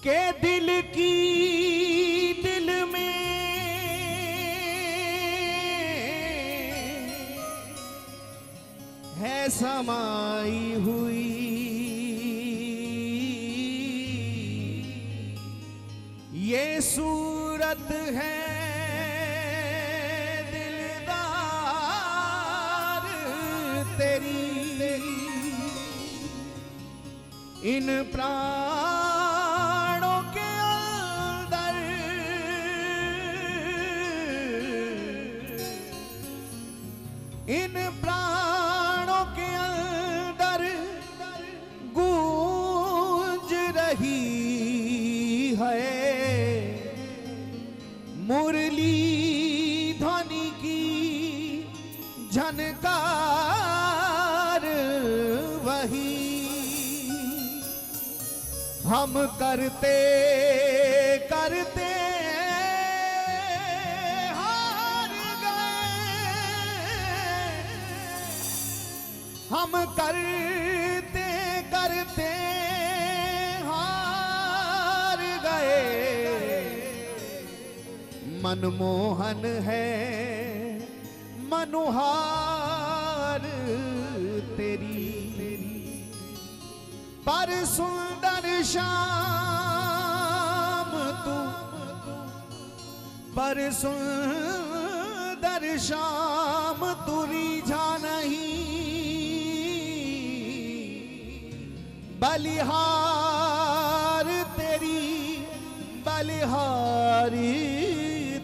के दिल की दिल में है समाई हुई ये सूरत है दिलदार तेरी, इन प्राणों के अंदर इन प्राणों के अंदर गूंज रही है मुरली ध्वनि की झनकार वही हम करते करते हार गए, हम करते करते हार गए। मनमोहन है मनुहार तेरी, पर सुंदर शाम तू, पर सुंदर शाम तू रीझा नहीं, बलिहार तेरी, बलिहारी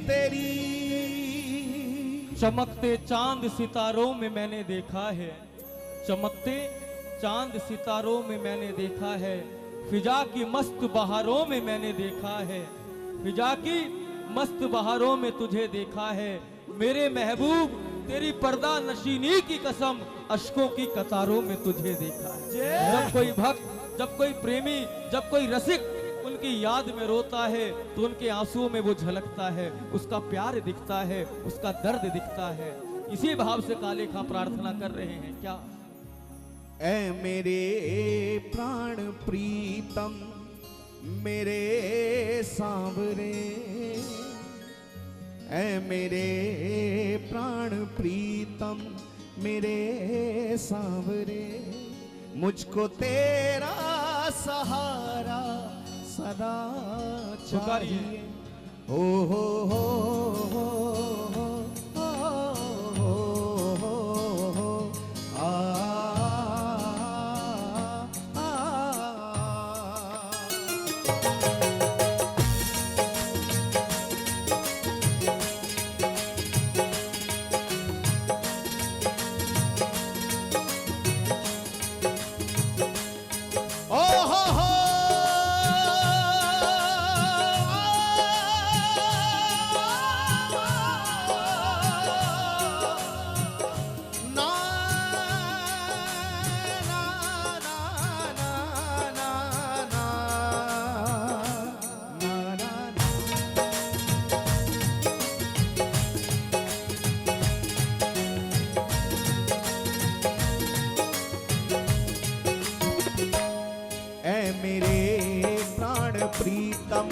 तेरी। चमकते चांद सितारों में मैंने देखा है, चमकते चांद सितारों में मैंने देखा है, फिजा की मस्त बहारों में मैंने देखा है, फिजा की मस्त बहारों में तुझे देखा है। मेरे महबूब तेरी पर्दा नशीनी की कसम अश्कों की कतारों में तुझे देखा है। जब कोई भक्त, जब कोई प्रेमी, जब कोई रसिक उनकी याद में रोता है तो उनके आंसुओं में वो झलकता है, उसका प्यार दिखता है, उसका दर्द दिखता है। इसी भाव से काले खां प्रार्थना कर रहे हैं क्या? ऐ मेरे प्राण प्रीतम मेरे सांवरे, ऐ मेरे प्राण प्रीतम मेरे सांवरे, मुझको तेरा सहारा सदा चाहिए। हो हो हो हो हो हो हो हो आ प्रीतम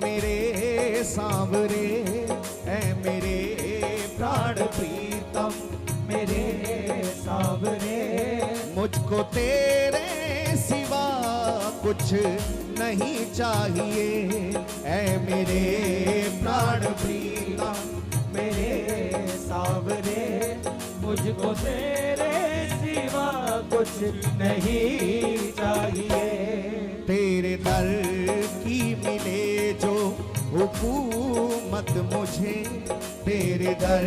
मेरे सांवरे, ऐ मेरे प्राण प्रीतम मेरे सांवरे, मुझको तेरे सिवा कुछ नहीं चाहिए। ऐ मेरे प्राण प्रीतम मेरे सांवरे, मुझको तेरे सिवा कुछ नहीं चाहिए। तेरे दर की मिले जो हुकूमत मुझे, तेरे दर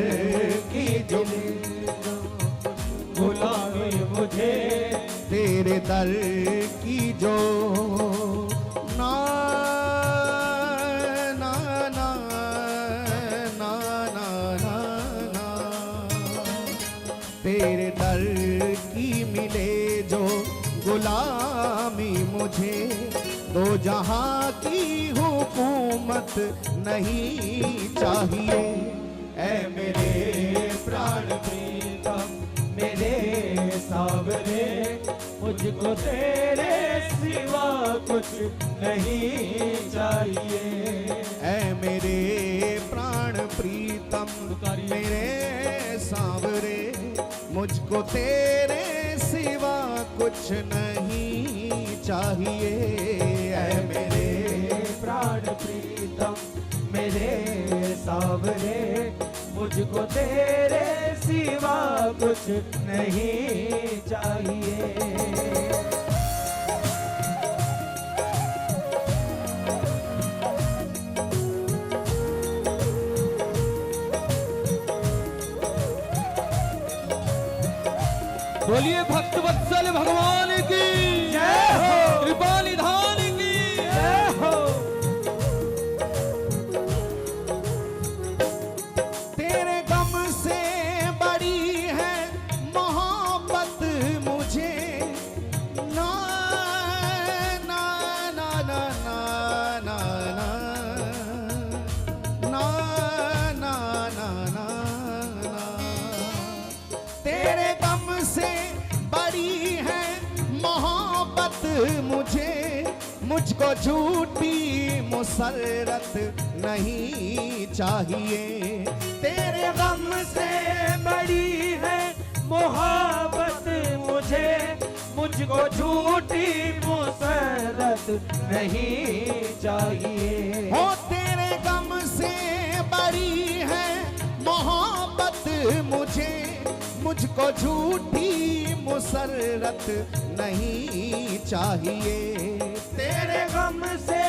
की जो गुलामी मुझे, तेरे दर की जो ना ना ना ना ना ना ना, तेरे दर की मिले जो गुलामी मुझे, दो जहां की हुकूमत नहीं चाहिए। ऐ मेरे प्राण प्रीतम मेरे सांवरे, मुझको तेरे सिवा कुछ नहीं चाहिए। ऐ मेरे प्राण प्रीतम मेरे सांवरे, मुझको तेरे सिवा कुछ नहीं चाहिए। ऐ मेरे प्राण प्रीतम मेरे सांवरे, मुझको तेरे सिवा कुछ नहीं चाहिए। बोलिए भक्त वत्सल भगवान की जय हो। कृपा निधान की जय हो। तेरे गम से बड़ी है मोहब्बत मुझे, ना ना ना ना ना ना ना ना ना ना ना। तेरे गम से बड़ी है मोहब्बत मुझे, मुझको झूठी मुसर्रत नहीं चाहिए। तेरे गम से बड़ी है मोहब्बत मुझे, मुझको झूठी मुसरत नहीं चाहिए। हो तेरे गम से बड़ी है मोहब्बत मुझे, मुझको झूठी मुसर्रत नहीं चाहिए। तेरे गम से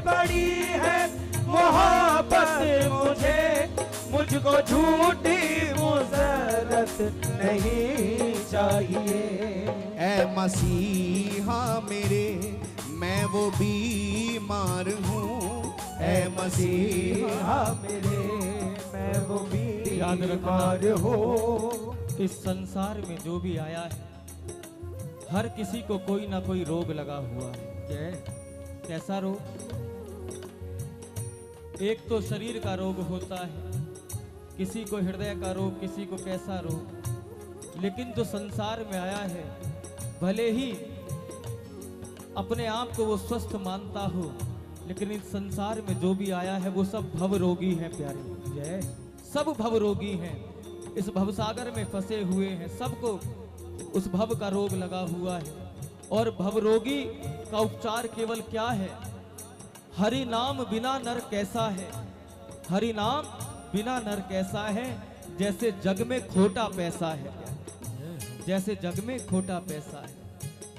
बड़ी है मोहब्बत मुझे, मुझको झूठी मुसरत नहीं चाहिए। ऐ मसीहा मेरे मैं वो बीमार हूँ, ऐ मसीहा मेरे मैं वो याद बीमार हूँ। इस संसार में जो भी आया है, हर किसी को कोई ना कोई रोग लगा हुआ है। कैसा रोग? एक तो शरीर का रोग होता है, किसी को हृदय का रोग, किसी को कैसा रोग। लेकिन जो संसार में आया है, भले ही अपने आप को वो स्वस्थ मानता हो, लेकिन इस संसार में जो भी आया है वो सब भव रोगी हैं प्यारे। जय। सब भव रोगी हैं, इस भवसागर में फंसे हुए हैं, सबको उस भव का रोग लगा हुआ है। और भव रोगी का उपचार केवल क्या है? हरि नाम बिना नर कैसा है? हरि नाम बिना नर कैसा है? जैसे जग में खोटा पैसा है, जैसे जग में खोटा पैसा है।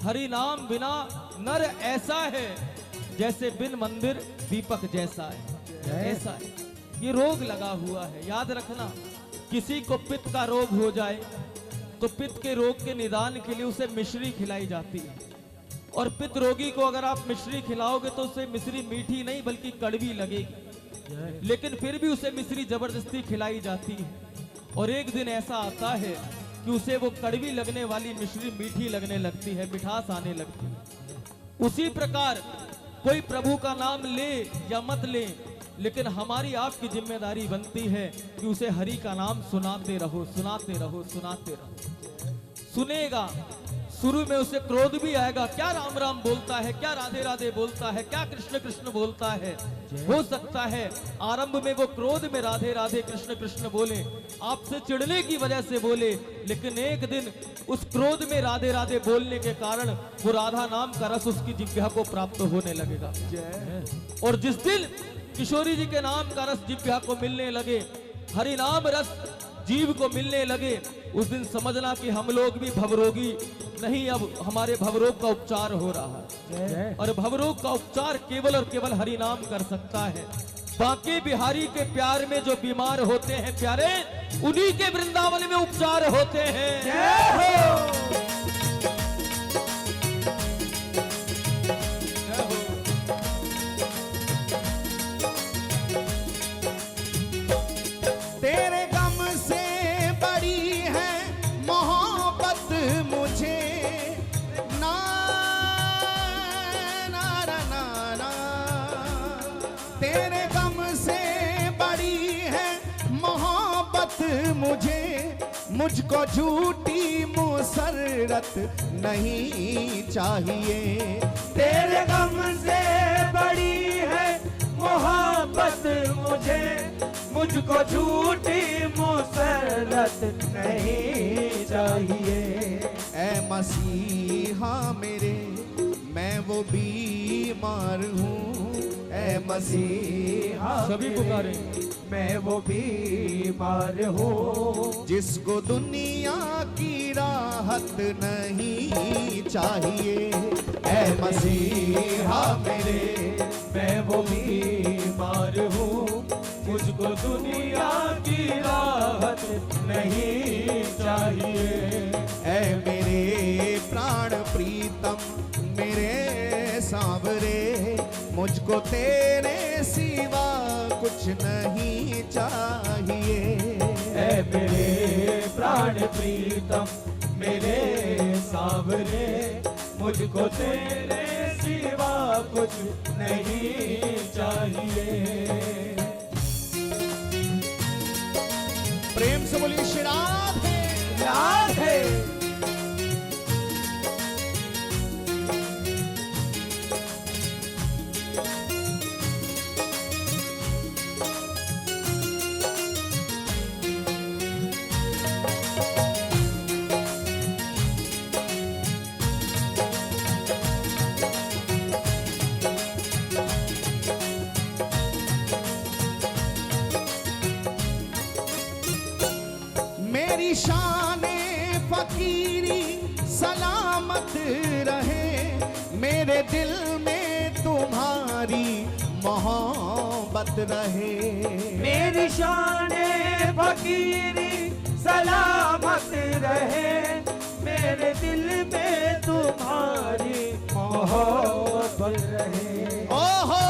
हरि नाम बिना नर ऐसा है, जैसे बिन मंदिर दीपक जैसा है। ऐसा है, ये रोग लगा हुआ है। याद रखना, किसी को पित्त का रोग हो जाए तो पित्त के रोग के निदान के लिए उसे मिश्री खिलाई जाती है। और पित्त रोगी को अगर आप मिश्री खिलाओगे तो उसे मिश्री मीठी नहीं बल्कि कड़वी लगेगी, लेकिन फिर भी उसे मिश्री जबरदस्ती खिलाई जाती है। और एक दिन ऐसा आता है कि उसे वो कड़वी लगने वाली मिश्री मीठी लगने लगती है, मिठास आने लगती है। उसी प्रकार कोई प्रभु का नाम ले या मत ले, लेकिन हमारी आपकी जिम्मेदारी बनती है कि उसे हरि का नाम सुनाते रहो, सुनाते रहो, सुनाते रहो। सुनेगा, शुरू में उसे क्रोध भी आएगा, क्या राम राम बोलता है, क्या राधे राधे बोलता है, क्या कृष्ण कृष्ण बोलता है। हो सकता है आरंभ में वो क्रोध में राधे राधे कृष्ण कृष्ण बोले, आपसे चिढ़ने की वजह से बोले, लेकिन एक दिन उस क्रोध में राधे राधे बोलने के कारण वो राधा नाम का रस उसकी जिह्वा को प्राप्त होने लगेगा। और जिस दिन किशोरी जी के नाम का रस जिह्वा को मिलने लगे, हरि नाम रस जीव को मिलने लगे, उस दिन समझना कि हम लोग भी भवरोगी नहीं, अब हमारे भवरोग का उपचार हो रहा है। और भवरोग का उपचार केवल और केवल हरि नाम कर सकता है। बाकी बिहारी के प्यार में जो बीमार होते हैं प्यारे, उन्हीं के वृंदावन में उपचार होते हैं। तेरे गम से बड़ी है मोहब्बत मुझे, ना ना ना ना ना। तेरे गम से बड़ी है मोहब्बत मुझे, मुझको झूठी मुसर्रत नहीं चाहिए। तेरे गम से बड़ी है मोहब्बत मुझे, मुझको झूठी मुसर्रत नहीं चाहिए। ऐ मसीहा मेरे मैं वो बीमार हूँ, ऐ मसीहा सभी पुकारे मैं वो बीमार हूँ, जिसको दुनिया की राहत नहीं चाहिए। ऐ मसीहा मेरे मैं वो बीमार हूँ, मुझको दुनिया की राहत नहीं चाहिए। ऐ मेरे प्राण प्रीतम मेरे सांवरे, मुझको तेरे सिवा कुछ नहीं चाहिए। ऐ मेरे प्राण प्रीतम मेरे सांवरे, मुझको तेरे सिवा कुछ नहीं चाहिए। प्रेम से बोलिए श्री राधे राधे। मेरी शाने फकीरी सलामत रहे, मेरे दिल में तुम्हारी मोहब्बत रहे। मेरी शाने फकीरी सलामत रहे, मेरे दिल में तुम्हारी मोहब्बत रहे। ओहो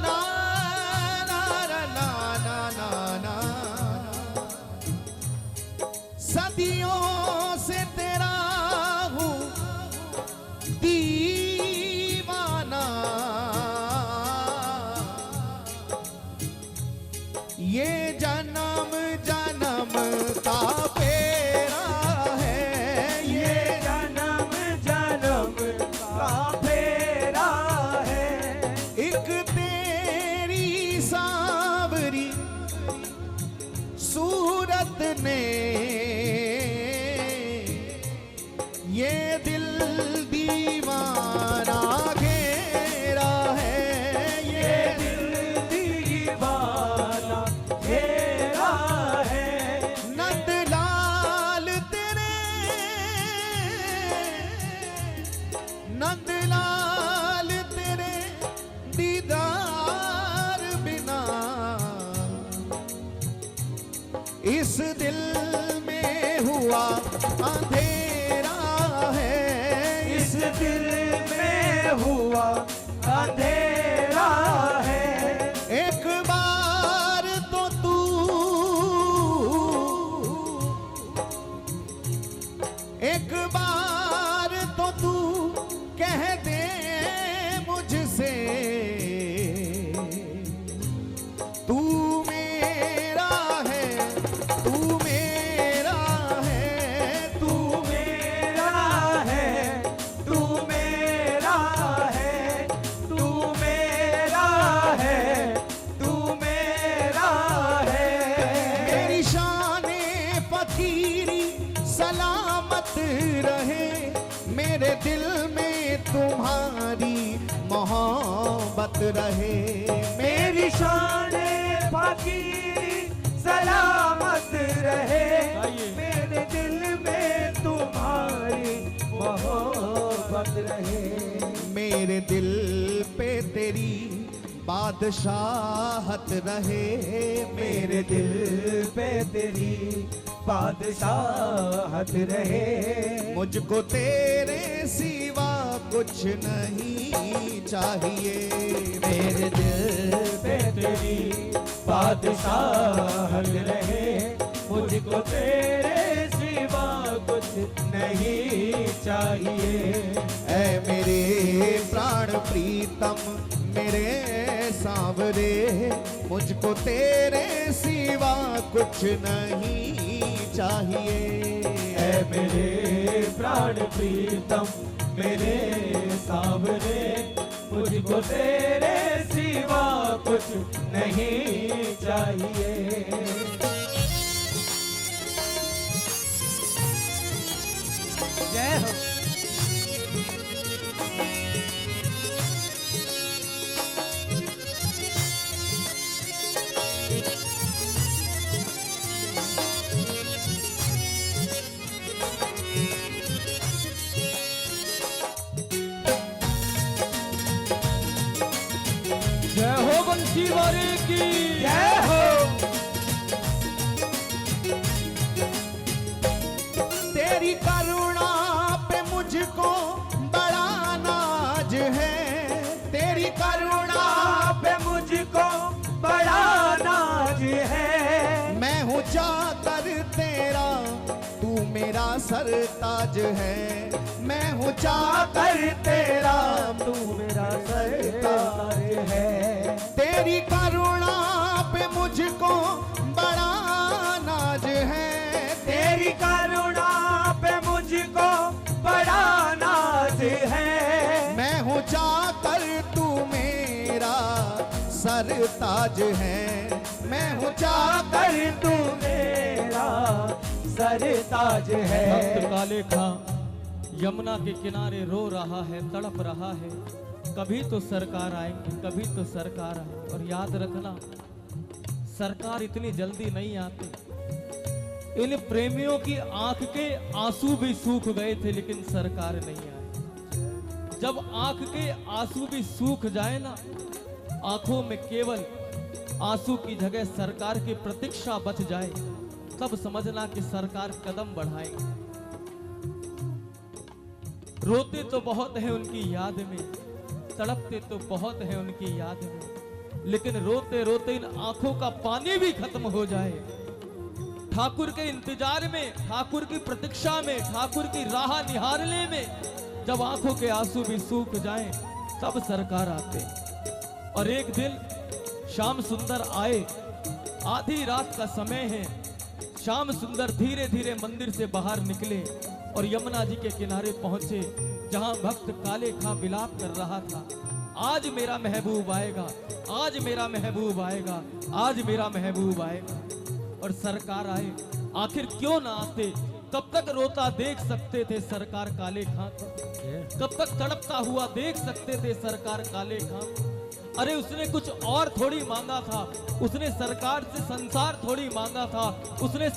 ना ना ना ना ना ना ना, सदियों से तेरा हूँ दीवाना, ये जन्म जन्म का फेरा है, ये जन्म जन्म का फेरा है। एक तेरी सांवरी सूरत ने ये दिल दीवाना घेरा है, ये दिल दीवाना घेरा है। नंदलाल तेरे, नंदलाल तेरे दीदार बिना इस दिल में हुआ अंधेरा है, इस दिल में हुआ अंधेरा है। एक बार तो तू, एक बार तो तू कह दे मुझसे, तू मेरा है, तू मेरा है, तू मेरा है, तू मेरा है, तू मेरा है, तू मेरा है। मेरी शाने फकीरी सलामत रहे, मेरे दिल में तुम्हारी मोहब्बत रहे। मेरी शाने फकीरी सलामत रहे, आइए। मेरे दिल में तुम्हारी मोहब्बत रहे। मेरे दिल पे तेरी बादशाहत रहे, मेरे दिल पे तेरी बादशाहत रहे। मुझको तेरे सिवा कुछ नहीं चाहिए। मेरे दिल पे तेरी बादशाहत रहे, मुझको तेरे सिवा कुछ नहीं चाहिए। ऐ मेरे प्राण प्रीतम मेरे सांवरे, मुझको तेरे सिवा कुछ नहीं चाहिए। ऐ मेरे प्राण प्रीतम मेरे सावरे, मुझको तेरे सिवा कुछ नहीं चाहिए। जय हो। जय हो बंसी वाले की जय हो। तेरी करुणा पे मुझको बड़ा नाज है। तेरी करुणा पे मुझको बड़ा नाज है। मैं हूँ चाकर तेरा, तू मेरा सरताज है। मैं हूँ चाकर तेरा, तू मेरा सरताज है। तेरी करुणा पे मुझको बड़ा नाज है। तेरी करुणा पे मुझको बड़ा नाज है। मैं हूँ चाकर तू मेरा सरताज है। मैं हूँ चाकर कर तू मेरा सरताज भक्त है। काले खां यमुना के किनारे रो रहा है, तड़प रहा है। कभी तो सरकार आएंगे, कभी तो सरकार आए। और याद रखना, सरकार इतनी जल्दी नहीं आती। इन प्रेमियों की आंख के आंसू भी सूख गए थे, लेकिन सरकार नहीं आई। जब आंख के आंसू भी सूख जाए ना, आंखों में केवल आंसू की जगह सरकार की प्रतीक्षा बच जाए, तब समझना कि सरकार कदम बढ़ाएंगे। रोते तो बहुत है उनकी याद में, तड़पते तो बहुत है उनकी याद में, लेकिन रोते रोते इन आंखों का पानी भी खत्म हो जाए। ठाकुर के इंतजार में, ठाकुर की प्रतीक्षा में, ठाकुर की राह निहारने में जब आंखों के आंसू भी सूख जाएं, तब सरकार आते। और एक दिन श्याम सुंदर आए, आधी रात का समय है। श्याम सुंदर धीरे धीरे मंदिर से बाहर निकले और यमुना जी के किनारे पहुंचे, जहां भक्त काले खां विलाप कर रहा था। आज मेरा महबूब आएगा, आज मेरा महबूब आएगा, आज मेरा महबूब आएगा। और सरकार आए। आखिर क्यों ना आते? कब तक रोता देख सकते थे सरकार काले खां को? कब तक तड़पता हुआ देख सकते थे सरकार काले खां को? अरे उसने कुछ और थोड़ी मांगा था। उसने सरकार से संसार थोड़ी मांगा था। उसने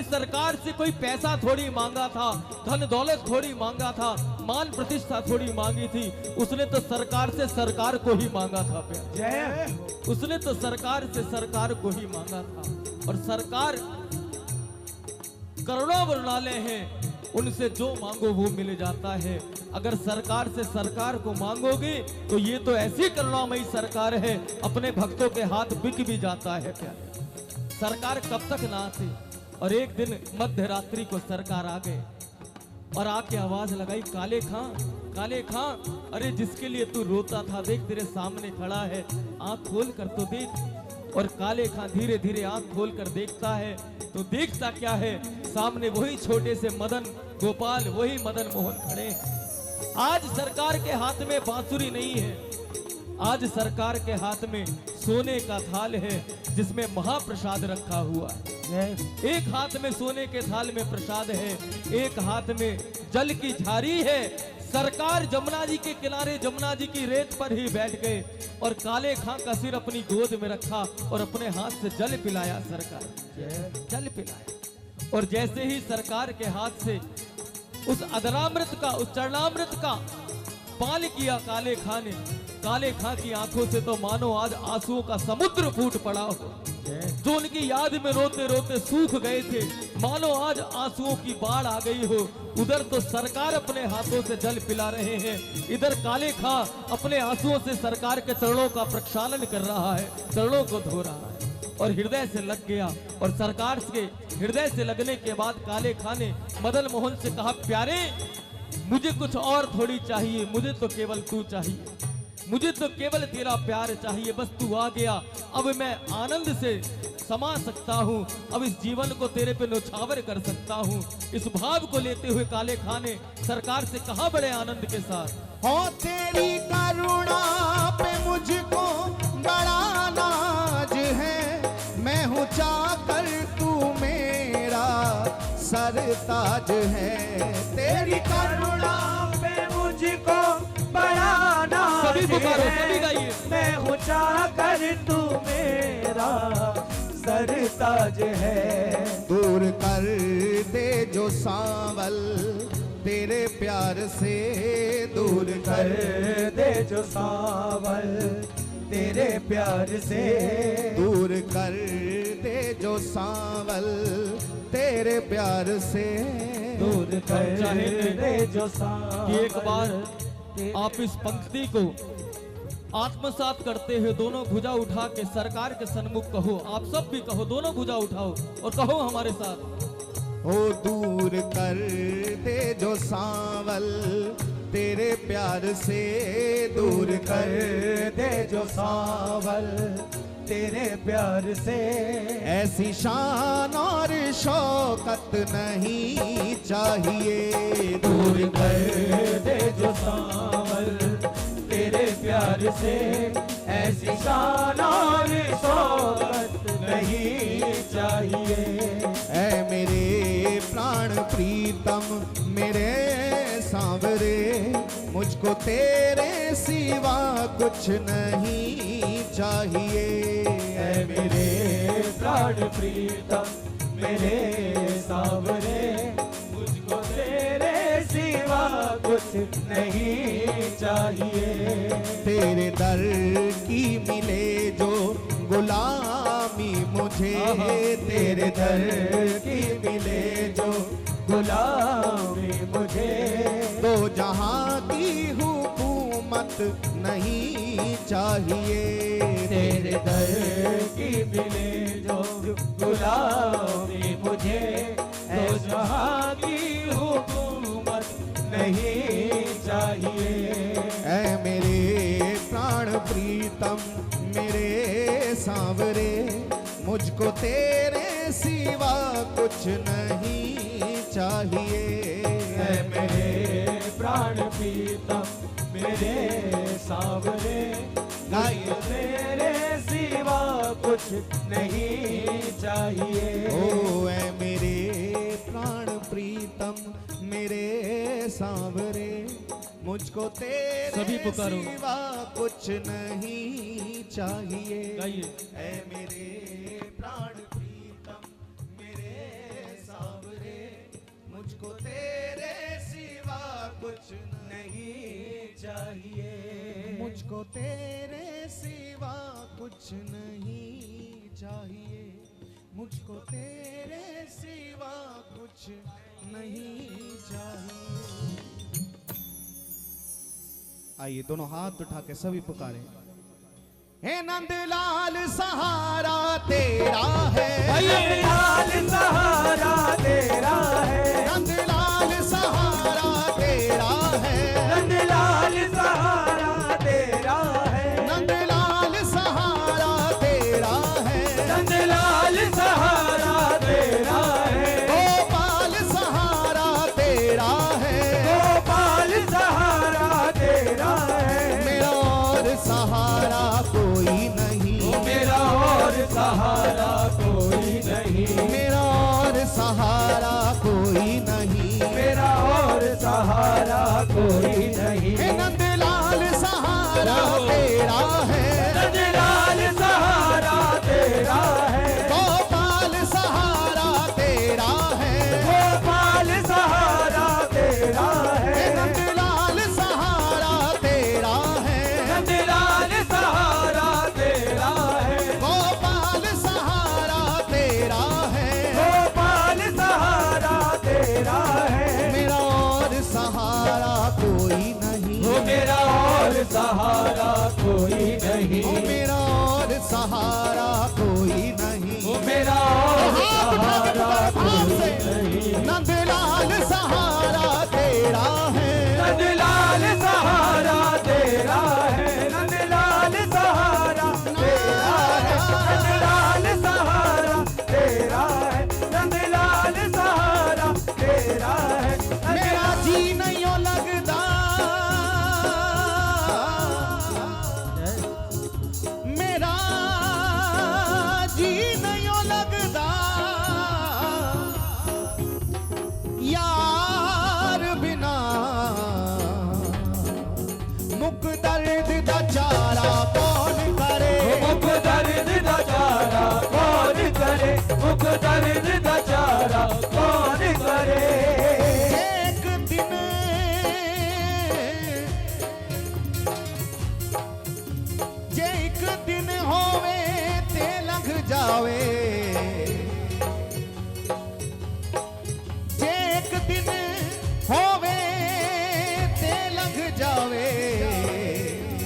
सरकार से कोई पैसा थोड़ी मांगा था, धन दौलत थोड़ी मांगा था, मान प्रतिष्ठा थोड़ी मांगी थी। उसने तो सरकार से सरकार को ही मांगा था प्यार। जय। उसने तो सरकार से सरकार को ही मांगा था। और सरकार करुणा वर्णालय है, उनसे जो मांगो वो मिल जाता है। अगर सरकार से सरकार को मांगोगे तो ये तो ऐसी करुणामयी सरकार है, अपने भक्तों के हाथ बिक भी जाता है प्यारे। सरकार कब तक ना आती? और एक दिन मध्य रात्रि को सरकार आ गए और आके आवाज लगाई, काले खां, काले खां, अरे जिसके लिए तू रोता था देख तेरे सामने खड़ा है, आंख खोल कर तो देख। और काले खां धीरे धीरे आंख खोल कर देखता है तो देखता क्या है, सामने वही छोटे से मदन गोपाल, वही मदन मोहन खड़े हैं। आज सरकार के हाथ में बांसुरी नहीं है, आज सरकार के हाथ में सोने का थाल है जिसमें महाप्रसाद रखा हुआ है। एक हाथ में सोने के थाल में प्रसाद है, एक हाथ में जल की झारी है। सरकार जमुना जी के किनारे जमुना जी की रेत पर ही बैठ गए और काले खां का सिर अपनी गोद में रखा और अपने हाथ से जल पिलाया। सरकार जल पिलाया और जैसे ही सरकार के हाथ से उस अदरामृत का, उस चरणामृत का पान किया काले खां ने, काले खां की आंखों से तो मानो आज आंसुओं का समुद्र फूट पड़ा हो। जो उनकी याद में रोते रोते सूख गए थे, मानो आज आंसुओं की बाढ़ आ गई हो। उधर तो सरकार अपने हाथों से जल पिला रहे हैं, इधर काले खां अपने आंसुओं से सरकार के चरणों का प्रक्षालन कर रहा है, चरणों को धो रहा है और हृदय से लग गया। और सरकार के हृदय से लगने के बाद काले खां ने मदन मोहन से कहा, प्यारे मुझे कुछ और थोड़ी चाहिए, मुझे तो केवल तू चाहिए, मुझे तो केवल तेरा प्यार चाहिए, बस तू आ गया। अब मैं आनंद से समा सकता हूँ। अब इस जीवन को तेरे पे न्यौछावर कर सकता हूँ। इस भाव को लेते हुए काले खान ने सरकार से कहा बड़े आनंद के साथ, हो तेरी करुणा पे मुझको बड़ा नाज है। मैं हूँ चाकर तू मेरा सरताज है। तेरी करुणा पे मुझको बड़ा नाज सभी पुकारो, है। सभी गाइए। मैं हूँ चाकर तू मेरा सरताज है। दूर कर दे जो सांवल तेरे प्यार से, दूर कर दे जो सावल तेरे प्यार से। दूर कर दे जो सांवल तेरे प्यार से। दूर कर दे जो सावल कि एक बार आप इस पंक्ति को आत्मसात करते हुए दोनों भुजा उठा के सरकार के सन्मुख कहो। आप सब भी कहो, दोनों भुजा उठाओ और कहो हमारे साथ, हो दूर कर दे जो सांवल तेरे प्यार से। दूर कर दे जो सावल तेरे प्यार से। ऐसी शान और शौकत नहीं चाहिए। दूर कर दे जो सावल तेरे प्यार से। ऐसी शान और शौकत नहीं चाहिए। ऐ मेरे प्राण प्रीतम मेरे सांवरे, मुझको तेरे सिवा कुछ नहीं चाहिए। ऐ मेरे प्राण प्रीतम मेरे सांवरे, मुझको तेरे सिवा कुछ नहीं चाहिए। तेरे दर की मिले जो गुलामी मुझे, तेरे दर की मिले जो गुलामी मुझे। तो जहां की हुकूमत नहीं चाहिए। तेरे दर की मिले जो गुलामी मुझे। तो जहां की हुकूमत नहीं चाहिए। ऐ मेरे प्राण प्रीतम मेरे सांवरे, मुझको तेरे सिवा कुछ नहीं चाहिए। ऐ मेरे प्राण प्रीतम मेरे सांवरे, गाइए। तेरे सिवा कुछ नहीं चाहिए। ओ ऐ मेरे प्राण प्रीतम मेरे सांवरे, मुझको तेरे सभी पुकारो। सिवा कुछ नहीं चाहिए। गाइए। ऐ मेरे प्राण प्रीतम मेरे सांवरे, मुझको तेरे सिवा कुछ नहीं चाहिए। मुझको तेरे सिवा कुछ नहीं चाहिए। मुझको तेरे सिवा कुछ नहीं चाहिए। आइए दोनों हाथ उठा के सभी पुकारे, हे नंदलाल सहारा तेरा है। नंदलाल सहारा तेरा है। नंदलाल सहारा तेरा है। नंदलाल सहारा तेरा है। नंदलाल सहारा तेरा है। नंदलाल सहारा तेरा है। गोपाल सहारा तेरा है। गोपाल सहारा तेरा है। मेरा और सहारा कोई नहीं। मेरा और सहारा कोई नहीं। मेरा और सहारा कोई नहीं। मेरा और सहारा कोई नहीं। हे नंदलाल सहारा तेरा है। नंदलाल सहारा तेरा है। गोपाल सहारा तेरा है। गोपाल सहारा तेरा है। हे नंदलाल सहारा तेरा है। नंदलाल सहारा तेरा है। गोपाल सहारा तेरा है। गोपाल सहारा तेरा है। मेरा और सहारा कोई नहीं। वो मेरा और सहारा कोई नहीं। ओ मेरा और सहारा कोई नहीं। वो मेरा और हाथ उठा के सहारा पुकार भाव कोई से। नहीं। नंदलाल सहारा तेरा है। नंदलाल सहारा तेरा है। नंदलाल सहारा तेरा है। नंदलाल सहारा मुख दर्द दा चारा कौन करे, मुख दर्द दा चारा कौन करे, मुख दर्द दा चारा कौन करे। एक दिन जे एक दिन होवे ते लंघ जावे, जे एक दिन होवे ते लंघ जावे,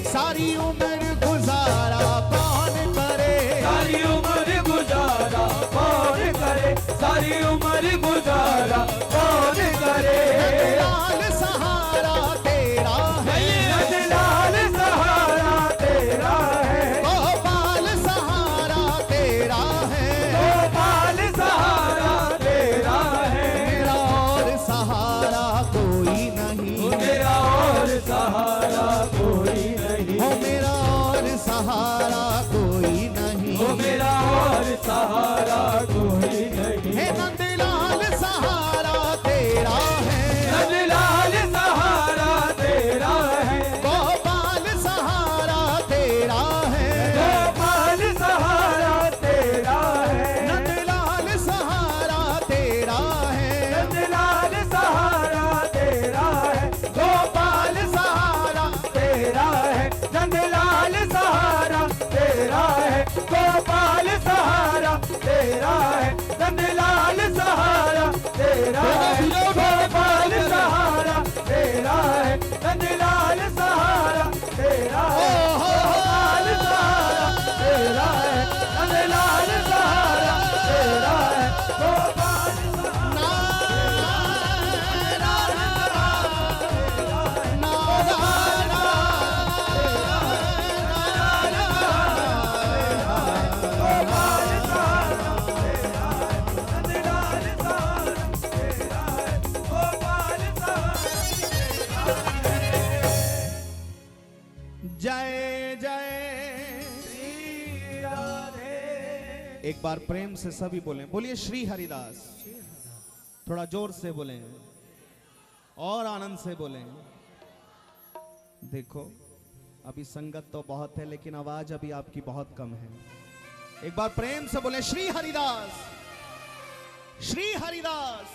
सारी उम्र गुजारा कौन करे, सारी उम्र गुजारा कौन करे, सारी उम्र गुजारा कौन करे। लाल सहारा तेरा है, नंदलाल सहारा तेरा है, गोपाल सहारा तेरा है, गोपाल सहारा तेरा है। मेरा और सहारा कोई नहीं, मेरा और सहारा कोई नहीं, हो मेरा और सहारा कोई नहीं, ओ मेरा और सहारा कोई नहीं। हे नंदलाल सहारा तेरा है, नंदलाल सहारा तेरा है, गोपाल सहारा तेरा है, गोपाल सहारा तेरा है, नंदलाल सहारा तेरा है, नंदलाल सहारा तेरा है, गोपाल सहारा तेरा है, नंदलाल सहारा तेरा है, गोपाल सहारा तेरा है, नंदलाल सहारा तेरा है, गोपाल सहारा तेरा है, नंदलाल सहारा तेरा है, गोपाल सहारा तेरा है, नंदलाल सहारा तेरा है, गोपाल जय जय। एक बार प्रेम से सभी बोलें, बोलिए श्री हरिदास। थोड़ा जोर से बोलें और आनंद से बोलें। देखो अभी संगत तो बहुत है लेकिन आवाज अभी आपकी बहुत कम है। एक बार प्रेम से बोलें श्री हरिदास, श्री हरिदास।